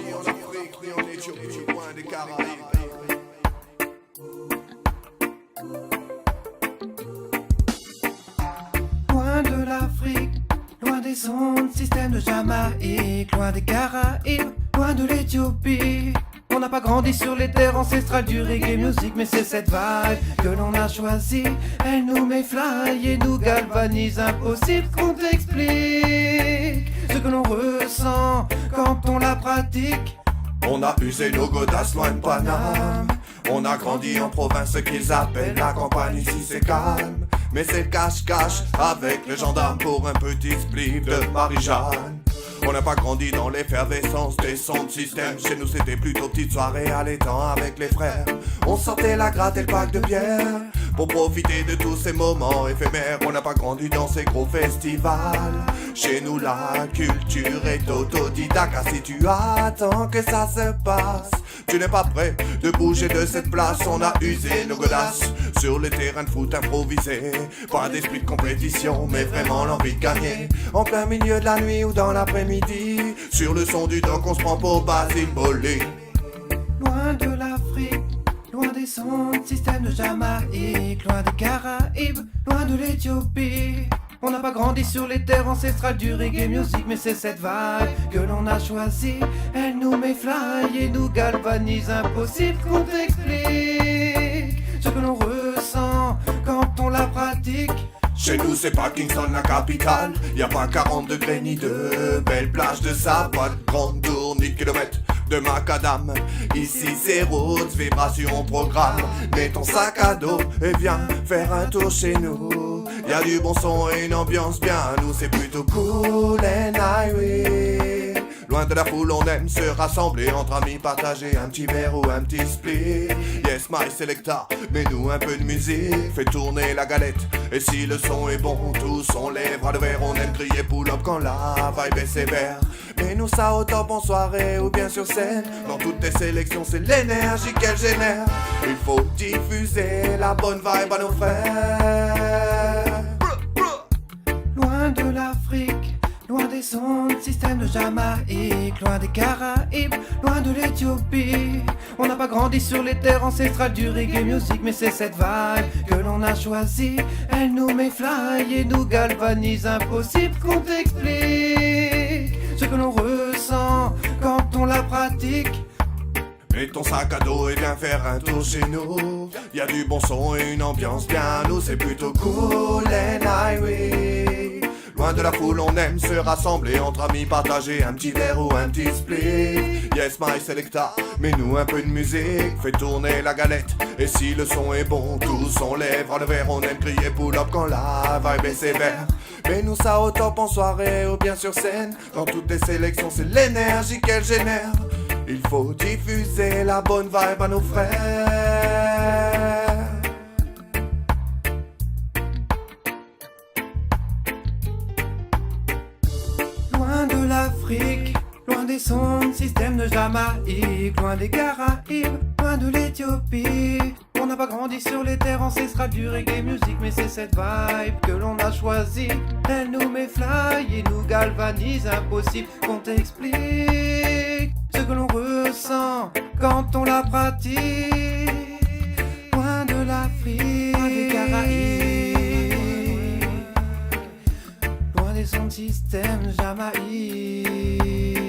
ni en Afrique, ni en Éthiopie, loin des Caraïbes. Loin de l'Afrique, loin des ondes, système de Jamaïque, loin des Caraïbes, loin de l'Éthiopie. On n'a pas grandi sur les terres ancestrales du reggae music, mais c'est cette vibe que l'on a choisie. Elle nous met fly et nous galvanise, impossible qu'on t'explique ce que l'on ressent quand on la pratique. On a usé nos godasses loin de Paname. On a grandi en province, ce qu'ils appellent la campagne, ici c'est calme. Mais c'est le cache-cache avec les gendarmes pour un petit spliff de Marie-Jeanne. On n'a pas grandi dans l'effervescence des sons de système. Chez nous c'était plutôt petite soirée à l'étang avec les frères. On sortait la gratte et le pack de bière pour profiter de tous ces moments éphémères. On n'a pas grandi dans ces gros festivals. Chez nous la culture est autodidacte. Car si tu attends que ça se passe, tu n'es pas prêt de bouger de cette place. On a usé nos godasses sur les terrains de foot improvisés. Pas d'esprit de compétition mais vraiment l'envie de gagner. En plein milieu de la nuit ou dans l'après-midi, sur le son du doc on se prend pour Basile Boli. Loin de l'Afrique, loin des sons, système de Jamaïque, loin des Caraïbes, loin de l'Éthiopie. On n'a pas grandi sur les terres ancestrales du reggae music, mais c'est cette vibe que l'on a choisie. Elle nous met fly et nous galvanise, impossible qu'on t'explique ce que l'on ressent quand on la pratique. Chez nous c'est pas Kingston la capitale. Y a pas 40 degrés ni de belles plages de sable. Pas de grande tour ni de kilomètres de macadam. Ici c'est roots, vibration programme. Mets ton sac à dos et viens faire un tour chez nous. Y'a du bon son et une ambiance bien. Nous c'est plutôt cool and highway. Loin de la foule on aime se rassembler entre amis, partager un petit verre ou un petit split. Yes my selecta, mets-nous un peu de musique, fais tourner la galette. Et si le son est bon, tous on lève bras de verre. On aime crier pull up quand la vibe est sévère. Mets-nous ça au top en soirée ou bien sur scène. Dans toutes tes sélections c'est l'énergie qu'elle génère. Il faut diffuser la bonne vibe à nos frères. Loin de l'Afrique, loin des ondes, système de Jamaïque, loin des Caraïbes, loin de l'Éthiopie. On n'a pas grandi sur les terres ancestrales du reggae music, mais c'est cette vibe que l'on a choisie. Elle nous met fly et nous galvanise, impossible qu'on t'explique ce que l'on ressent quand on la pratique. Mets ton sac à dos et viens faire un tour chez nous. Y'a du bon son et une ambiance bien. Nous c'est plutôt cool and highway. Loin de la foule on aime se rassembler entre amis, partager un petit verre ou un petit split. Yes my selecta, mets-nous un peu de musique, fais tourner la galette. Et si le son est bon, tous on lève bras le verre. On aime crier pull up quand la vibe est sévère. Mets-nous ça au top en soirée ou bien sur scène. Dans toutes les sélections c'est l'énergie qu'elle génère. Il faut diffuser la bonne vibe à nos frères. Loin de l'Afrique, loin des sons, système de Jamaïque, loin des Caraïbes, loin de l'Éthiopie. On n'a pas grandi sur les terres ancestrales du reggae music, mais c'est cette vibe que l'on a choisie. Elle nous met fly et nous galvanise, impossible qu'on t'explique ce que l'on ressent quand on la pratique. Loin de l'Afrique, loin des Caraïbes, loin des sons de système Jamaïque.